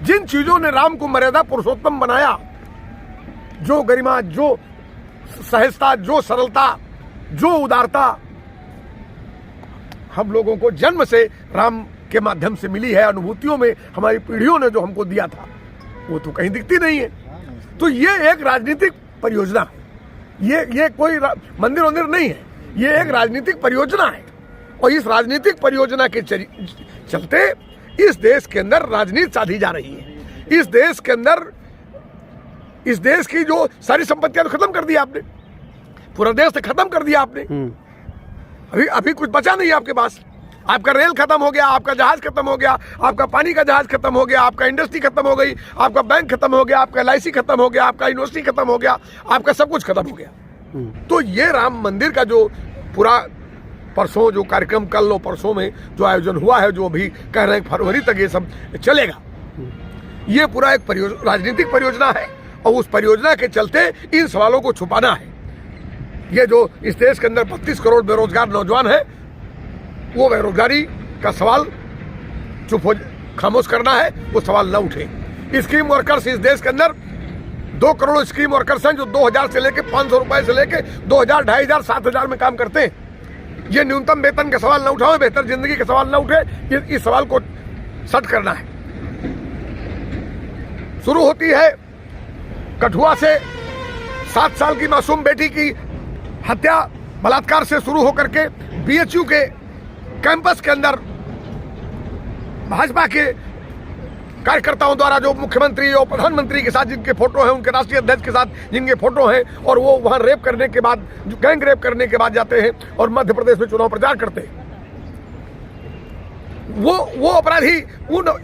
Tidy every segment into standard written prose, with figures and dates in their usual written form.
जिन चीजों ने राम को मर्यादा पुरुषोत्तम बनाया, जो गरिमा, जो सहजता, जो सरलता, जो उदारता हम लोगों को जन्म से राम के माध्यम से मिली है, अनुभूतियों में हमारी पीढ़ियों ने जो हमको दिया था, वो तो कहीं दिखती नहीं है। तो ये एक राजनीतिक परियोजना, ये कोई मंदिर वंदिर नहीं है, ये एक राजनीतिक परियोजना है। और इस राजनीतिक परियोजना के चलते इस देश के अंदर राजनीति साधी जा रही है। इस देश के अंदर, इस देश की जो सारी संपत्तियां तो खत्म कर दी आपने, पूरा देश तो खत्म कर दिया आपने। अभी कुछ बचा नहीं आपके पास। आपका रेल खत्म हो गया, आपका जहाज खत्म हो गया, आपका पानी का जहाज खत्म हो गया, आपका इंडस्ट्री खत्म हो गई, आपका बैंक खत्म हो गया, आपका LIC खत्म हो गया, आपका यूनिवर्सिटी खत्म हो गया, आपका सब कुछ खत्म हो गया। तो ये राम मंदिर का जो पूरा परसों जो कार्यक्रम, कल और परसों में जो आयोजन हुआ है, जो अभी कह रहे हैं फरवरी तक ये सब चलेगा, ये पूरा एक राजनीतिक परियोजना है। और उस परियोजना के चलते इन सवालों को छुपाना है। ये जो इस देश के अंदर 32 करोड़ बेरोजगार नौजवान है, वो बेरोजगारी का सवाल खामोश करना है, वो सवाल न उठे। स्कीम वर्कर्स इस देश के अंदर 2 करोड़ स्कीम वर्कर्स हैं, जो 2000 से लेके 500 रुपए से लेके 2000, 2500, 7000 में काम करते हैं। ये न्यूनतम वेतन का सवाल न उठाओ, बेहतर जिंदगी का सवाल न उठे, इस सवाल को सट करना है। शुरू होती है कठुआ से 7 साल की मासूम बेटी की हत्या बलात्कार से शुरू होकर के BHU के कैंपस के अंदर भाजपा के कार्यकर्ताओं द्वारा जो मुख्यमंत्री और प्रधानमंत्री के साथ जिनके फोटो हैं, उनके राष्ट्रीय अध्यक्ष के साथ जिनके फोटो हैं, और वो वहां रेप करने के बाद, गैंग रेप करने के बाद जाते हैं और मध्य प्रदेश में चुनाव प्रचार करते हैं। वो अपराधी,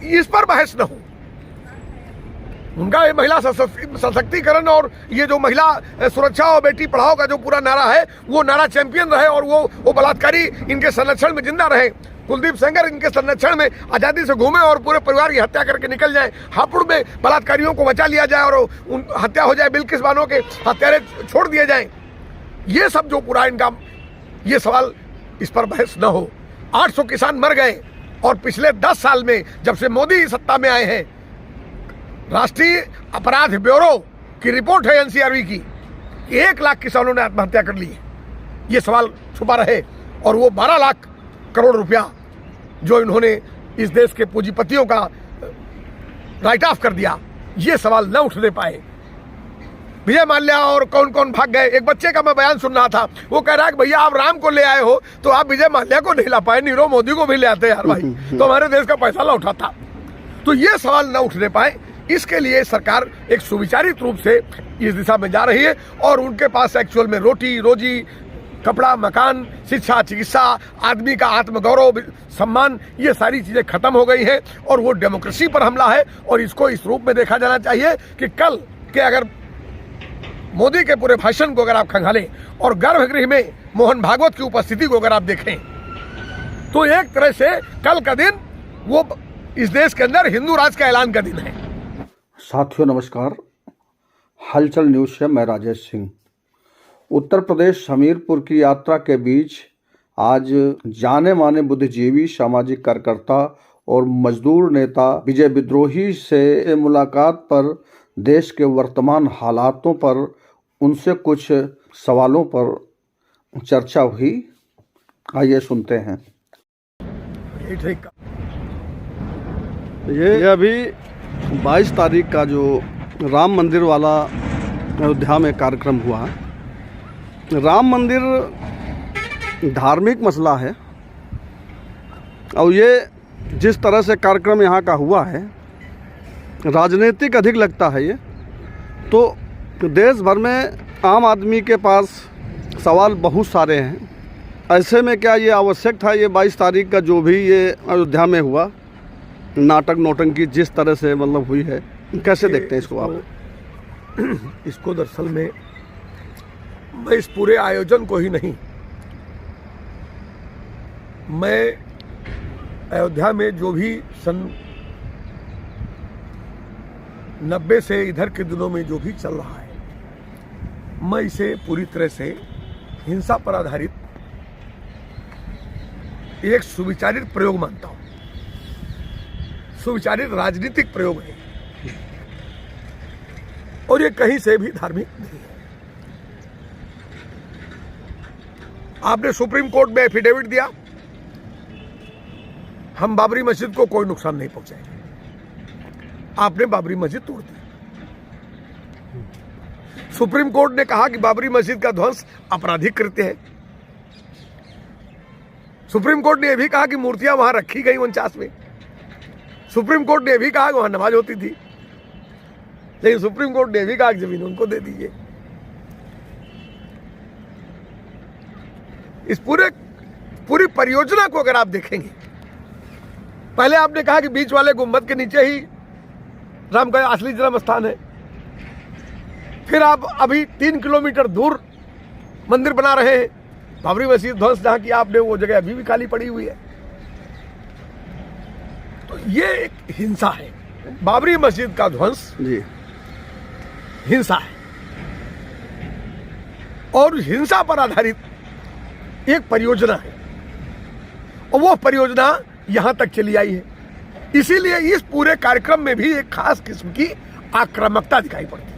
इस पर बहस न हो। उनका ये महिला सशक्तिकरण और ये जो महिला सुरक्षा और बेटी पढ़ाओ का जो पूरा नारा है, वो नारा चैंपियन रहे और वो बलात्कारी इनके संरक्षण में जिंदा रहे। कुलदीप सेंगर इनके संरक्षण में आजादी से घूमे और पूरे परिवार की हत्या करके निकल जाए। हापुड़ में बलात्कारियों को बचा लिया जाए और हत्या हो जाए, बिल्किस बानो के हत्यारे छोड़ दिए जाए। ये सब जो पूरा इनका ये सवाल, इस पर बहस न हो। 800 किसान मर गए और पिछले 10 साल में जब से मोदी सत्ता में आए हैं, राष्ट्रीय अपराध ब्यूरो की रिपोर्ट है NCRB की, 1 लाख किसानों ने आत्महत्या कर ली है। ये सवाल छुपा रहे और वो 12 लाख करोड़ रुपया जो इन्होंने इस देश के पूंजीपतियों का राइट ऑफ कर दिया, ये सवाल न उठने पाए। विजय माल्या और कौन कौन भाग गए। एक बच्चे का मैं बयान सुन रहा था, वो कह रहा है कि भैया आप राम को ले आए हो तो आप विजय माल्या को नहीं ला पाए, नीरव मोदी को भी ले आते यार भाई, तो हमारे देश का पैसा ला उठाता। तो ये सवाल न उठने पाए, इसके लिए सरकार एक सुविचारित रूप से इस दिशा में जा रही है। और उनके पास एक्चुअल में रोटी रोजी, कपड़ा, मकान, शिक्षा, चिकित्सा, आदमी का आत्मगौरव, सम्मान, ये सारी चीजें खत्म हो गई हैं और वो डेमोक्रेसी पर हमला है। और इसको इस रूप में देखा जाना चाहिए कि कल के अगर मोदी के पूरे भाषण को अगर आप खंगालें और गर्भगृह में मोहन भागवत की उपस्थिति को अगर आप देखें, तो एक तरह से कल का दिन वो इस देश के अंदर हिंदू राज का ऐलान का दिन है। साथियों नमस्कार, हलचल न्यूज़ से मैं राजेश सिंह। उत्तर प्रदेश हमीरपुर की यात्रा के बीच आज जाने माने बुद्धिजीवी, सामाजिक कार्यकर्ता और मजदूर नेता विजय विद्रोही से मुलाकात पर देश के वर्तमान हालातों पर उनसे कुछ सवालों पर चर्चा हुई। आइए सुनते हैं। ये अभी 22 तारीख का जो राम मंदिर वाला अयोध्या में कार्यक्रम हुआ, राम मंदिर धार्मिक मसला है और ये जिस तरह से कार्यक्रम यहाँ का हुआ है राजनीतिक अधिक लगता है। ये तो देश भर में आम आदमी के पास सवाल बहुत सारे हैं। ऐसे में क्या ये आवश्यक था, ये 22 तारीख का जो भी ये अयोध्या में हुआ नाटक नौटंकी जिस तरह से मतलब हुई है, कैसे देखते हैं इसको आप? इसको दरअसल में मैं इस पूरे आयोजन को ही नहीं, मैं अयोध्या में जो भी सन 90 से इधर के दिनों में जो भी चल रहा है, मैं इसे पूरी तरह से हिंसा पर आधारित एक सुविचारित प्रयोग मानता हूं। सुविचारित राजनीतिक प्रयोग है और ये कहीं से भी धार्मिक नहीं है। आपने सुप्रीम कोर्ट में एफिडेविट दिया, हम बाबरी मस्जिद को कोई नुकसान नहीं पहुंचाएंगे। आपने बाबरी मस्जिद तोड़ दी। सुप्रीम कोर्ट ने कहा कि बाबरी मस्जिद का ध्वंस आपराधिक कृत्य है। सुप्रीम कोर्ट ने यह भी कहा कि मूर्तियां वहां रखी गई 49 में। सुप्रीम कोर्ट ने यह भी कहा कि वहां नमाज होती थी, लेकिन सुप्रीम कोर्ट ने यह भी कहा कि जमीन उनको दे दीजिए। इस पूरी परियोजना को अगर आप देखेंगे, पहले आपने कहा कि बीच वाले गुंबद के नीचे ही राम का असली जन्म स्थान है, फिर आप अभी 3 किलोमीटर दूर मंदिर बना रहे हैं। बाबरी मस्जिद ध्वंस जहां की आपने, वो जगह अभी भी खाली पड़ी हुई है। तो ये एक हिंसा है। बाबरी मस्जिद का ध्वंस जी हिंसा है और हिंसा पर आधारित एक परियोजना है और वो परियोजना यहां तक चली आई है। इसीलिए इस पूरे कार्यक्रम में भी एक खास किस्म की आक्रामकता दिखाई पड़ती है।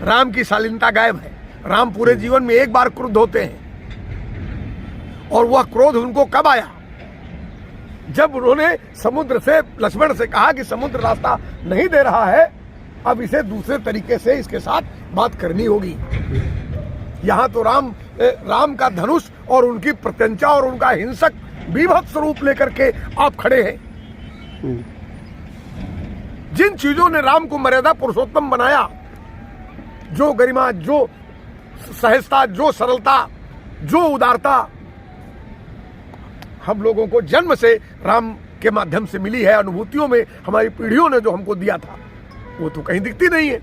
राम की शालीनता गायब है। राम पूरे जीवन में एक बार क्रुद्ध होते हैं और वह क्रोध उनको कब आया? जब उन्होंने समुद्र से, लक्ष्मण से कहा कि समुद्र रास्ता नहीं दे रहा है, अब इसे दूसरे तरीके से इसके साथ बात करनी होगी। यहां तो राम का धनुष और उनकी प्रत्यंचा और उनका हिंसक बीभत्स स्वरूप लेकर के आप खड़े हैं। जिन चीजों ने राम को मर्यादा पुरुषोत्तम बनाया, जो गरिमा, जो सहजता, जो सरलता, जो उदारता हम लोगों को जन्म से राम के माध्यम से मिली है, अनुभूतियों में हमारी पीढ़ियों ने जो हमको दिया था, वो तो कहीं दिखती नहीं है।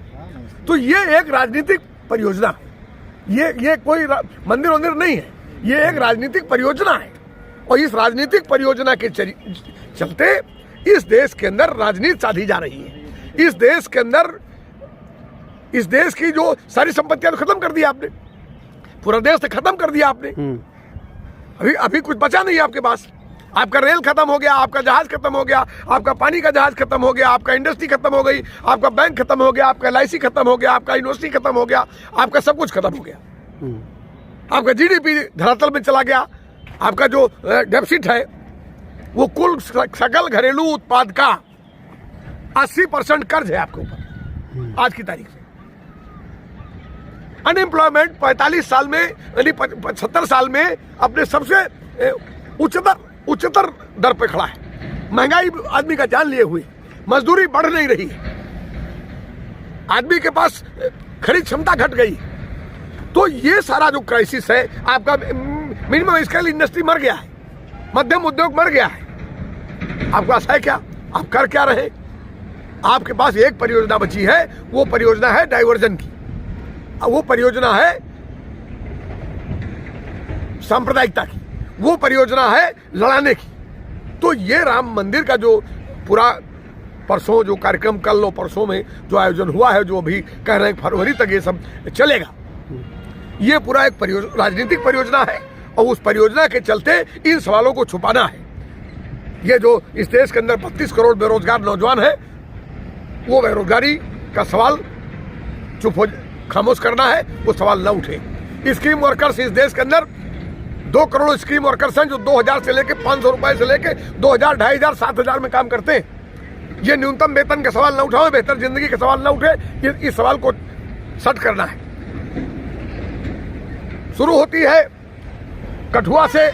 तो ये एक राजनीतिक परियोजना है। ये कोई मंदिर वंदिर नहीं है, ये एक राजनीतिक परियोजना है। और इस राजनीतिक परियोजना के चलते इस देश के अंदर राजनीति साधी जा रही है। इस देश के अंदर, इस देश की जो सारी संपत्तियां तो खत्म कर दी आपने, पूरा देश तो खत्म कर दिया आपने। अभी कुछ बचा नहीं आपके पास। आपका रेल खत्म हो गया, आपका जहाज खत्म हो गया, आपका पानी का जहाज खत्म हो गया, आपका इंडस्ट्री खत्म हो गई, आपका बैंक खत्म हो गया, आपका LIC खत्म हो गया, आपका यूनिवर्सिटी खत्म हो गया, आपका सब कुछ खत्म हो गया। आपका GDP धरातल में चला गया। आपका जो डेफिसिट है वो कुल सकल घरेलू उत्पाद का 80% कर्ज है आपके ऊपर आज की तारीख से। अनएम्प्लॉयमेंट 45 साल में, यानी 75 साल में अपने सबसे उच्चतर दर पे खड़ा है। महंगाई आदमी का जान लिए हुए, मजदूरी बढ़ नहीं रही है, आदमी के पास खरीद क्षमता घट गई। तो ये सारा जो क्राइसिस है, आपका मिनिमम स्केल इंडस्ट्री मर गया है, मध्यम उद्योग मर गया है। आपको आशा है क्या? आप कर क्या रहे? आपके पास एक परियोजना बची है, वो परियोजना है डाइवर्जन की, वो परियोजना है सांप्रदायिकता की, वो परियोजना है लड़ाने की। तो ये राम मंदिर का जो पूरा परसों जो कार्यक्रम, कल और परसों में जो आयोजन हुआ है, जो अभी कह रहे हैं फरवरी तक ये सब चलेगा, ये पूरा एक राजनीतिक परियोजना है। और उस परियोजना के चलते इन सवालों को छुपाना है। ये जो इस देश के अंदर 32 करोड़ बेरोजगार नौजवान है, वो बेरोजगारी का सवाल खामोश करना है, वो सवाल न उठे। स्कीम वर्कर्स इस देश के अंदर 2 करोड़ स्कीम वर्कर्स हैं, जो 2000 से लेके 500 रुपए से लेके 2000, 2500, 7000 में काम करते हैं। ये न्यूनतम वेतन का सवाल न उठाओ, बेहतर जिंदगी का सवाल न उठे, इस सवाल को सट करना है। शुरू होती है कठुआ से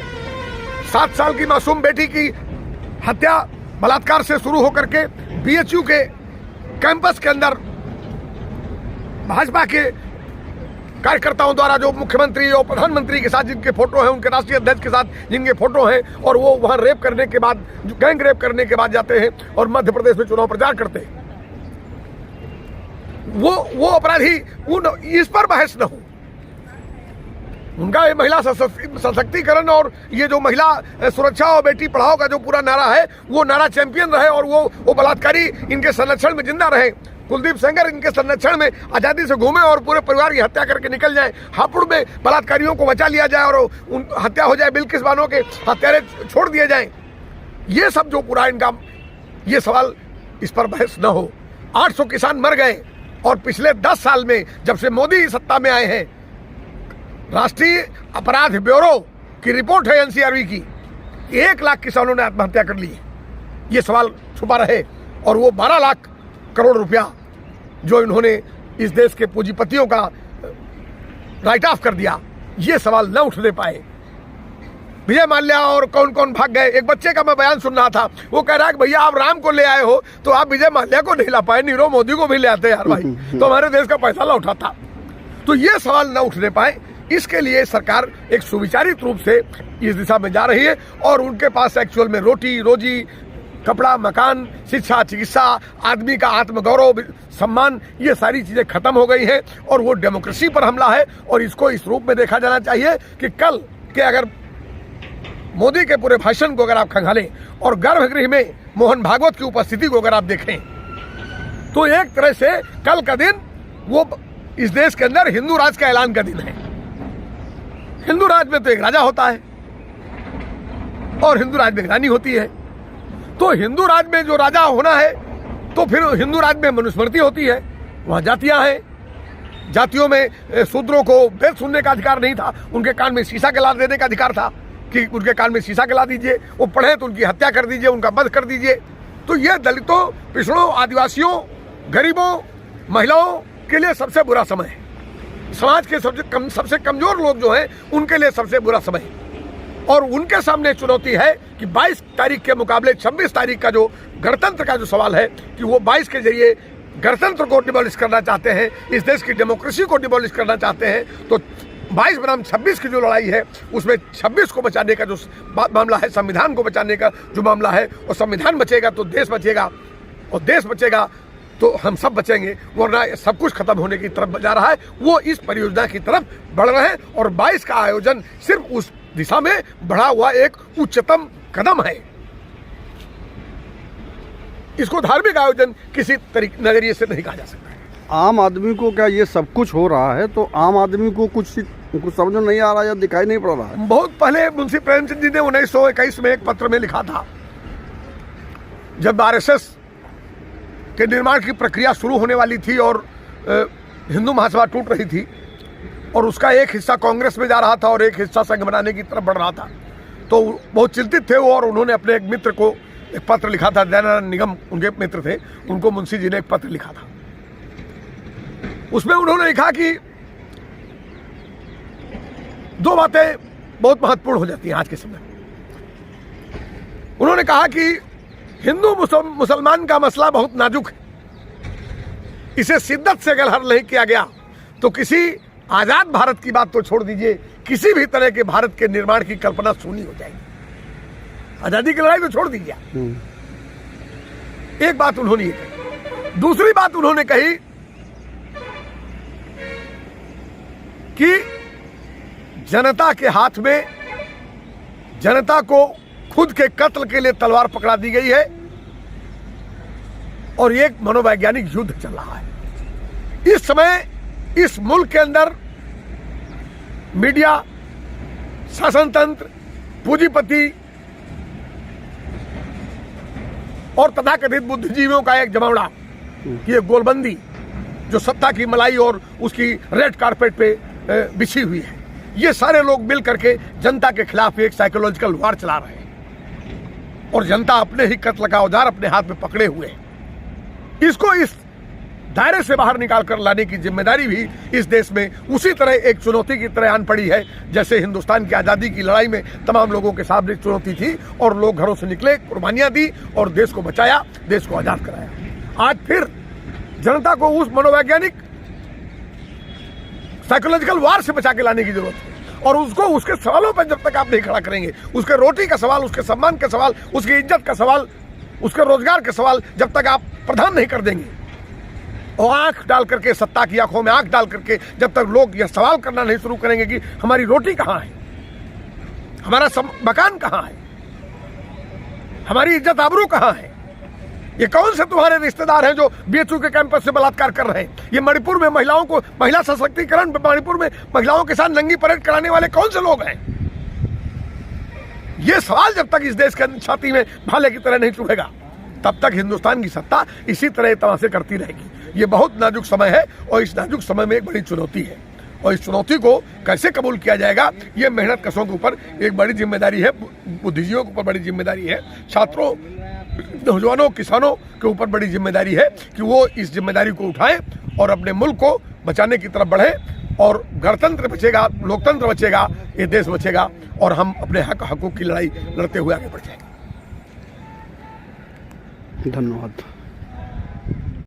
7 साल की मासूम बेटी की हत्या बलात्कार से शुरू होकर के BHU के कैंपस के अंदर भाजपा के कार्यकर्ताओं द्वारा जो मुख्यमंत्री और प्रधानमंत्री के साथ जिनके फोटो हैं, उनके राष्ट्रीय अध्यक्ष के साथ जिनके फोटो हैं, और वो वहां रेप करने के बाद, गैंग रेप करने के बाद जाते हैं और मध्य प्रदेश में चुनाव प्रचार करते हैं। वो अपराधी इस पर बहस न हो। उनका ये महिला सशक्तिकरण और ये जो महिला सुरक्षा और बेटी पढ़ाओ का जो पूरा नारा है, वो नारा चैंपियन रहे और वो बलात्कारी इनके संरक्षण में जिंदा रहे। कुलदीप सेंगर इनके संरक्षण में आजादी से घूमे और पूरे परिवार की हत्या करके निकल जाए। हापुड़ में बलात्कारियों को बचा लिया जाए और हत्या हो जाए, बिल्किस बानो के हत्यारे छोड़ दिए जाए। ये सब जो पूरा इनका ये सवाल, इस पर बहस न हो। 800 किसान मर गए और पिछले 10 साल में जब से मोदी सत्ता में आए हैं, राष्ट्रीय अपराध ब्यूरो की रिपोर्ट है एनसीआरबी की, 1 लाख किसानों ने आत्महत्या कर ली है। ये सवाल छुपा रहे और वो 12 लाख करोड़ रुपया जो इन्होंने इस देश के पूंजीपतियों का राइट ऑफ कर दिया, ये सवाल न उठने पाए। विजय माल्या और कौन कौन भाग गए। एक बच्चे का मैं बयान सुन रहा था, वो कह रहा है कि भैया आप राम को ले आए हो तो आप विजय माल्या को नहीं ला पाए, नीरव मोदी को भी ले आते यार भाई, तो हमारे देश का पैसा लौटा था। तो ये सवाल न उठने पाए, इसके लिए सरकार एक सुविचारित रूप से इस दिशा में जा रही है और उनके पास एक्चुअल में रोटी रोजी, कपड़ा, मकान, शिक्षा, चिकित्सा, आदमी का आत्मगौरव, सम्मान, ये सारी चीजें खत्म हो गई हैं और वो डेमोक्रेसी पर हमला है। और इसको इस रूप में देखा जाना चाहिए कि कल के अगर मोदी के पूरे भाषण को अगर आप खंगालें और गर्भगृह में मोहन भागवत की उपस्थिति को अगर आप देखें तो एक तरह से कल का दिन वो इस देश के अंदर हिंदू राज का ऐलान का दिन है। हिंदू राज में तो एक राजा होता है और हिंदू राज में एक रानी होती है। तो हिंदू राज में जो राजा होना है तो फिर हिंदू राज में मनुस्मृति होती है, वहां जातियां हैं। जातियों में शूद्रों को वेद सुनने का अधिकार नहीं था, उनके कान में शीशा गला देने का अधिकार था कि उनके कान में शीशा गला दीजिए, वो पढ़े तो उनकी हत्या कर दीजिए, उनका वध कर दीजिए। तो ये दलितों, पिछड़ों, आदिवासियों, गरीबों, महिलाओं के लिए सबसे बुरा समय है। समाज के सबसे कमजोर लोग जो हैं उनके लिए सबसे बुरा समय है। और उनके सामने चुनौती है कि 22 तारीख के मुकाबले 26 तारीख का जो गणतंत्र का जो सवाल है कि वो 22 के जरिए गणतंत्र को डिमोलिश करना चाहते हैं, इस देश की डेमोक्रेसी को डिमोलिश करना चाहते हैं। तो 22 बनाम 26 की जो लड़ाई है उसमें 26 को बचाने का जो मामला है, संविधान को बचाने का जो मामला है, और संविधान बचेगा तो देश बचेगा और देश बचेगा तो हम सब बचेंगे, वरना सब कुछ खत्म होने की तरफ जा रहा है। वो इस परियोजना की तरफ बढ़ रहे हैं और 22 का आयोजन सिर्फ उस दिशा में बढ़ा हुआ एक उच्चतम कदम है। इसको धार्मिक आयोजन किसी नजरिए से नहीं कहा जा सकता है। आम आदमी को क्या ये सब कुछ हो रहा है तो आम आदमी को कुछ समझ में नहीं आ रहा या दिखाई नहीं पड़ रहा है? बहुत पहले मुंशी प्रेमचंद जी ने 1921 में एक पत्र में लिखा था, जब आरएसएस के निर्माण की प्रक्रिया शुरू होने वाली थी और हिंदू महासभा टूट रही थी और उसका एक हिस्सा कांग्रेस में जा रहा था और एक हिस्सा संघ बनाने की तरफ बढ़ रहा था, तो बहुत चिंतित थे वो और उन्होंने अपने एक मित्र को एक पत्र लिखा था। दयानंद निगम उनके मित्र थे, उनको मुंशी जी ने एक पत्र लिखा था। उसमें उन्होंने लिखा कि 2 बातें बहुत महत्वपूर्ण हो जाती हैं आज के समय। उन्होंने कहा कि हिंदू मुसलमान का मसला बहुत नाजुक है, इसे शिद्दत से अगर हल नहीं किया गया तो किसी आजाद भारत की बात तो छोड़ दीजिए, किसी भी तरह के भारत के निर्माण की कल्पना सूनी हो जाएगी। आजादी की लड़ाई तो छोड़ दीजिए। एक बात उन्होंने ये कही। दूसरी बात उन्होंने कही कि जनता के हाथ में, जनता को खुद के कत्ल के लिए तलवार पकड़ा दी गई है और एक मनोवैज्ञानिक युद्ध चल रहा है। इस समय इस मुल्क के अंदर मीडिया, शासन तंत्र, पूंजीपति और तथाकथित बुद्धिजीवियों का एक जमावड़ा, ये गोलबंदी जो सत्ता की मलाई और उसकी रेड कारपेट पे बिछी हुई है, ये सारे लोग मिल करके जनता के खिलाफ एक साइकोलॉजिकल वार चला रहे हैं और जनता अपने ही कत्ल का औजार अपने हाथ में पकड़े हुए है। इसको इस दायरे से बाहर निकाल कर लाने की जिम्मेदारी भी इस देश में उसी तरह एक चुनौती की तरह आन पड़ी है जैसे हिंदुस्तान की आज़ादी की लड़ाई में तमाम लोगों के सामने चुनौती थी और लोग घरों से निकले, कुर्बानियां दी और देश को बचाया, देश को आज़ाद कराया। आज फिर जनता को उस मनोवैज्ञानिक साइकोलॉजिकल वार से बचा के लाने की जरूरत है और उसको उसके सवालों पर जब तक आप नहीं खड़ा करेंगे, उसके रोटी का सवाल, उसके सम्मान का सवाल, उसकी इज्जत का सवाल, उसके रोजगार का सवाल जब तक आप प्रधान नहीं कर देंगे और आंख डाल करके, सत्ता की आंखों में आंख डाल करके जब तक लोग यह सवाल करना नहीं शुरू करेंगे कि हमारी रोटी कहां है, हमारा मकान कहां है, हमारी इज्जत आबरू कहां है, ये कौन से तुम्हारे रिश्तेदार हैं जो बीएचयू के कैंपस से बलात्कार कर रहे हैं, ये मणिपुर में महिलाओं को, महिला सशक्तिकरण, मणिपुर में महिलाओं के साथ नंगी परेड कराने वाले कौन से लोग हैं, ये सवाल जब तक इस देश के छाती में भाले की तरह नहीं चुभेगा, तब तक हिंदुस्तान की सत्ता इसी तरह तमाशे करती रहेगी। ये बहुत नाजुक समय है और इस नाजुक समय में एक बड़ी चुनौती है, और इस चुनौती को कैसे कबूल किया जाएगा, ये मेहनत कशों के ऊपर एक बड़ी जिम्मेदारी है, बुद्धिजीवियों के ऊपर बड़ी जिम्मेदारी है, छात्रों, नौजवानों, किसानों के ऊपर बड़ी जिम्मेदारी है कि वो इस जिम्मेदारी को उठाएं और अपने मुल्क को बचाने की तरफ बढ़े, और गणतंत्र बचेगा, लोकतंत्र बचेगा, ये देश बचेगा, और हम अपने हकूक़ की लड़ाई लड़ते हुए आगे बढ़ जाएंगे। धन्यवाद।